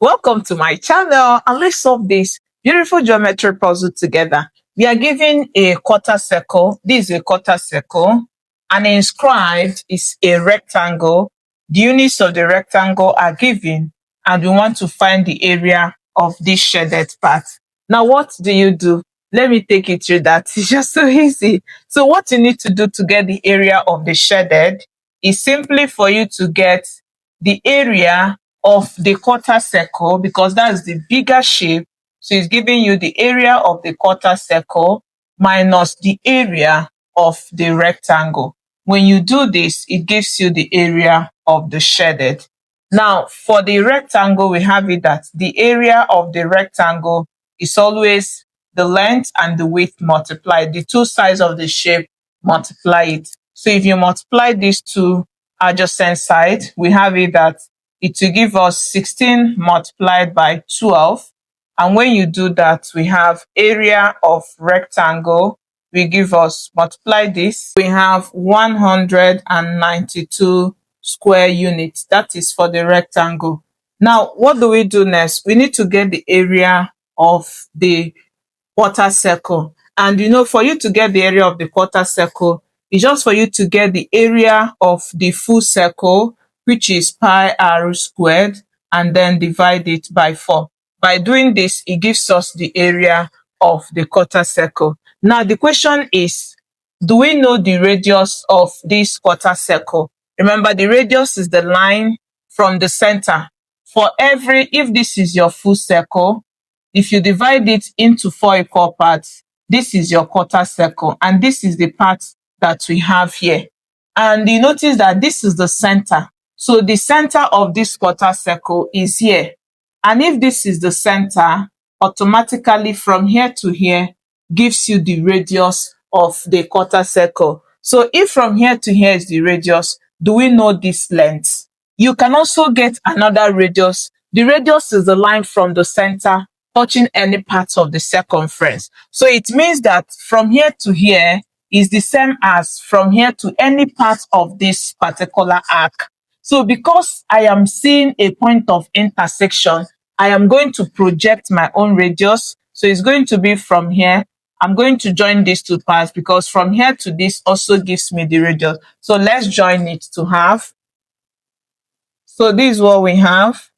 Welcome to my channel, and let's solve this beautiful geometry puzzle together. We are given a quarter circle. This is a quarter circle, and inscribed is a rectangle. The units of the rectangle are given, and we want to find the area of this shaded part. Now, what do? Let me take you through that. It's just so easy. So what you need to do to get the area of the shaded is simply for you to get the area of the quarter circle, because that's the bigger shape. So it's giving you the area of the quarter circle minus the area of the rectangle. When you do this, it gives you the area of the shaded. Now, for the rectangle, we have it that the area of the rectangle is always the length and the width multiplied. The two sides of the shape multiply it. So if you multiply these two adjacent sides, we have it that it will give us 16 multiplied by 12. And when you do that, we have area of rectangle will give us, multiply this, we have 192 square units. That is for the rectangle. Now, what do we do next? We need to get the area of the quarter circle. And for you to get the area of the quarter circle, it's just for you to get the area of the full circle, which is pi r squared, and then divide it by 4. By doing this, it gives us the area of the quarter circle. Now, the question is, do we know the radius of this quarter circle? Remember, the radius is the line from the center. If this is your full circle, if you divide it into 4 equal parts, this is your quarter circle, and this is the part that we have here. And you notice that this is the center. So the center of this quarter circle is here. And if this is the center, automatically from here to here gives you the radius of the quarter circle. So if from here to here is the radius, do we know this length? You can also get another radius. The radius is the line from the center touching any part of the circumference. So it means that from here to here is the same as from here to any part of this particular arc. So because I am seeing a point of intersection, I am going to project my own radius. So it's going to be from here. I'm going to join these two parts because from here to this also gives me the radius. So let's join it to have. So this is what we have.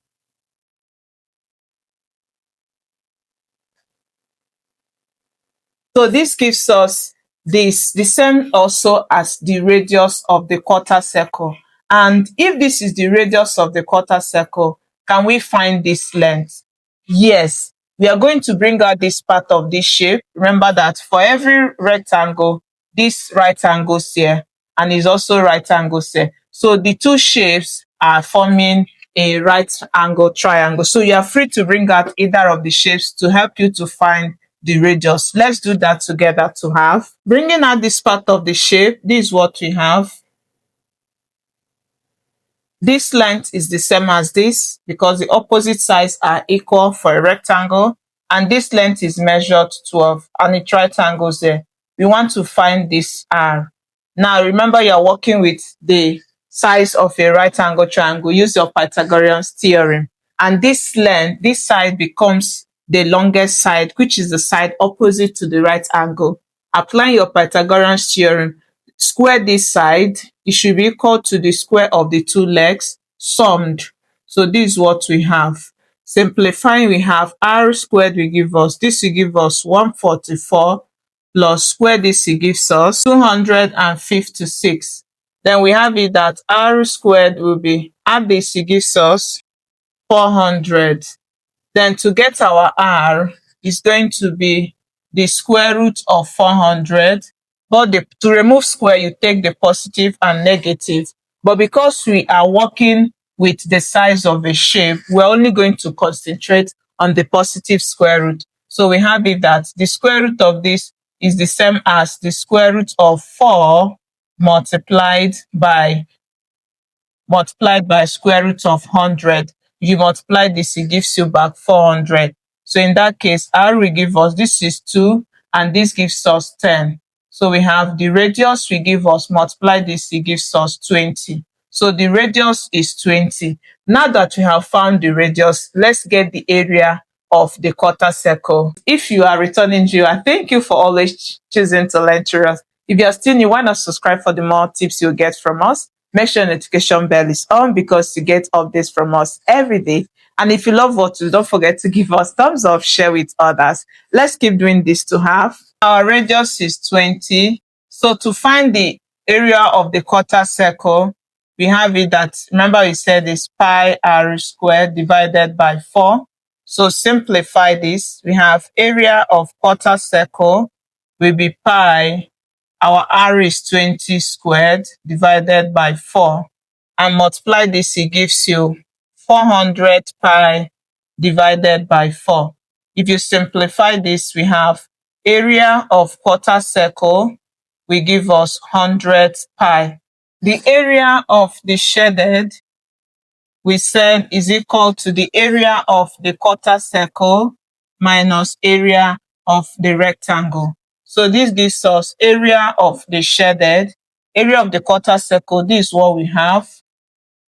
So this gives us this, the same also as the radius of the quarter circle. And if this is the radius of the quarter circle, can we find this length? Yes, we are going to bring out this part of this shape. Remember that for every rectangle, this right angles here, and is also right angles here. So the two shapes are forming a right angle triangle. So you are free to bring out either of the shapes to help you to find the radius. Let's do that together to have. Bringing out this part of the shape, this is what we have. This length is the same as this because the opposite sides are equal for a rectangle, and this length is measured 12 and it right angles there. We want to find this R. Now remember, you're working with the size of a right angle triangle. Use your Pythagorean's theorem, and this length, this side becomes the longest side, which is the side opposite to the right angle. Applying your Pythagorean's theorem, square this side, it should be equal to the square of the two legs summed. So this is what we have. Simplifying, we have r squared will give us, this will give us 144 plus square this will gives us 256. Then we have it that r squared will be, add this will gives us 400. Then to get our r is going to be the square root of 400. But to remove square, you take the positive and negative. But because we are working with the size of a shape, we're only going to concentrate on the positive square root. So we have it that the square root of this is the same as the square root of 4 multiplied by square root of 100. If you multiply this, it gives you back 400. So in that case, r will give us, this is 2, and this gives us 10. So we have the radius will give us, multiply this, it gives us 20. So the radius is 20. Now that we have found the radius, let's get the area of the quarter circle. If you are returning viewer, thank you for always choosing to learn through us. If you are still new, why not subscribe for the more tips you'll get from us? Make sure notification bell is on because you get updates from us every day. And if you love what you do, don't forget to give us thumbs up, share with others. Let's keep doing this to have. Our radius is 20. So to find the area of the quarter circle, we have it that, remember we said is pi r squared divided by 4. So simplify this. We have area of quarter circle will be pi. Our r is 20 squared divided by 4. And multiply this, it gives you 400 pi divided by 4. If you simplify this, we have area of quarter circle will give us 100 pi. The area of the shaded we said is equal to the area of the quarter circle minus area of the rectangle. So this gives us area of the shaded, area of the quarter circle, this is what we have.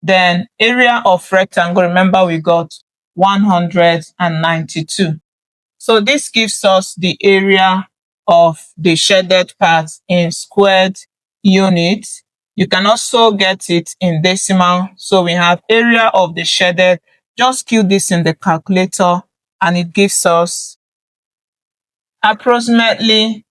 Then area of rectangle, remember we got 192. So this gives us the area of the shaded part in squared units. You can also get it in decimal. So we have area of the shaded. Just kill this in the calculator and it gives us approximately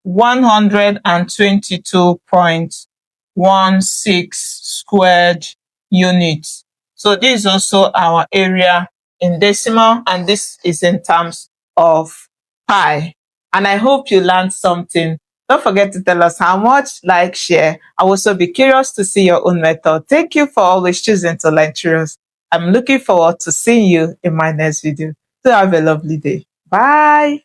122.16 squared units. So this is also our area in decimal, and this is in terms of pi. And I hope you learned something. Don't forget to tell us how much, like, share. I will also be curious to see your own method. Thank you for always choosing to learn through us. I'm looking forward to seeing you in my next video. So have a lovely day. Bye.